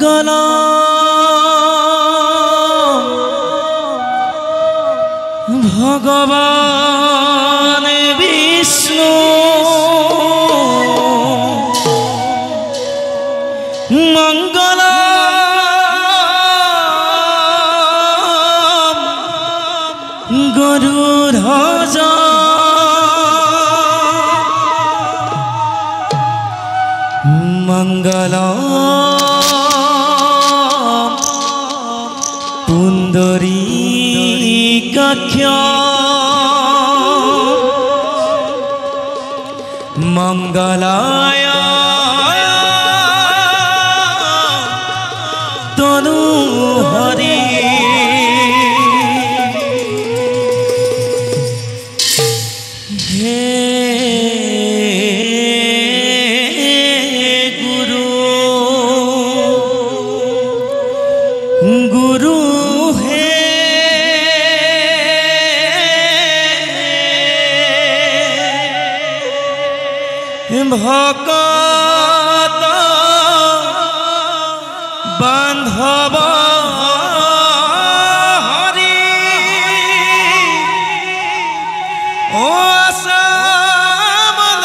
मंगल भगवान विष्णु मंगल गरुड़ध्वज मंगल पुंडरीकाक्ष मंगलाय तनुहरि हे गुरु हे भक्त बांधव हरि ओ श्यामल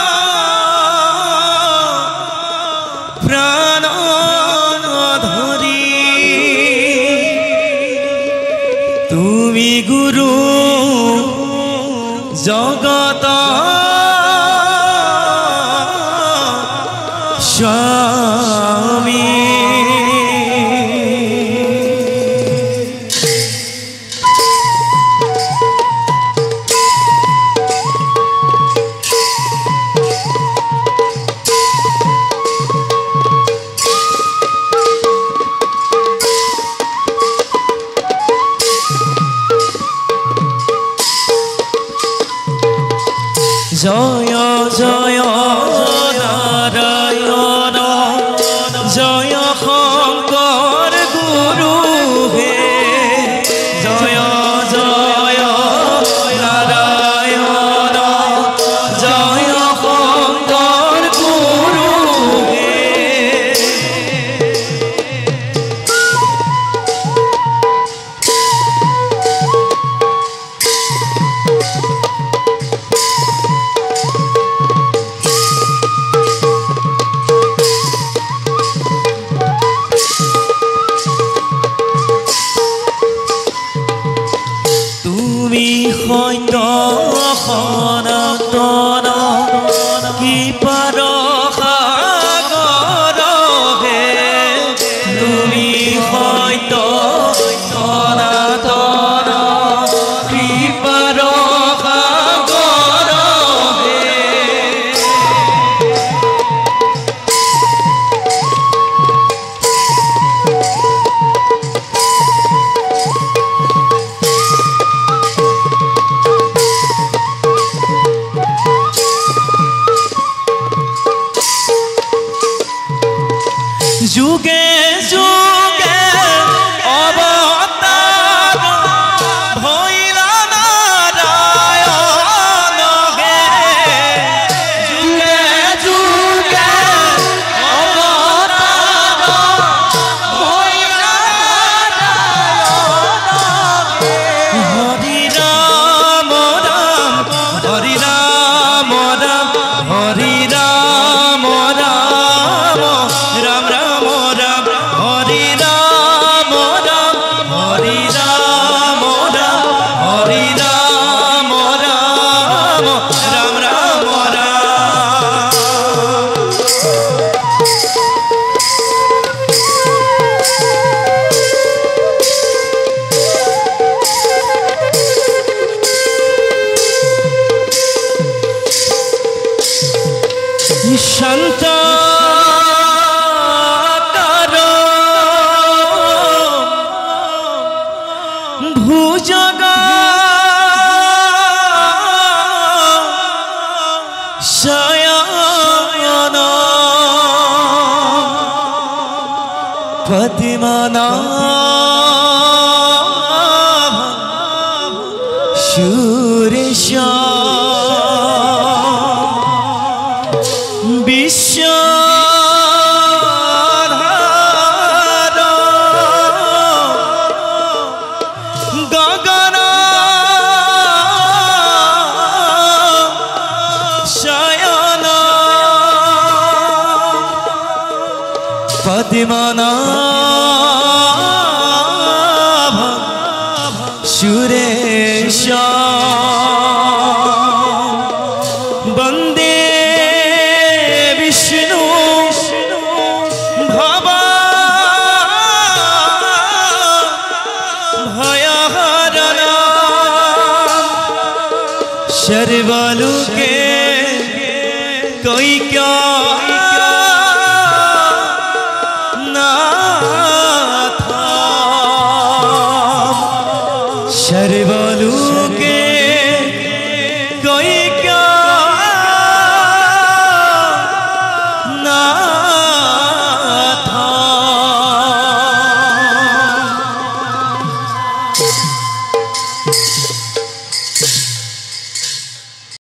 प्राण धरी तुमी गुरु जगत स्वामी जय जय नारायण जय शंकर गुरु हे जय जय नारायण जय शंकर गुरु हे सत्य सनातन कृपार सागर हे तुमी सत्य सनातन कृपार सागर हे जुगे जुगे अवतार भइला नारायण हे जुगे जुगे अवतार भइला नारायण हरि राम राम हरि राम राम हरि राम राम राम राम हरि राम राम हरि राम राम हरि राम राम राम राम शांत भुजग शयन पद्मनाभ सुरेश विश्वधार पद्मनाभ सुरेश वंदे विष्णु भवा भयहरण सर्वलोके कोई क्या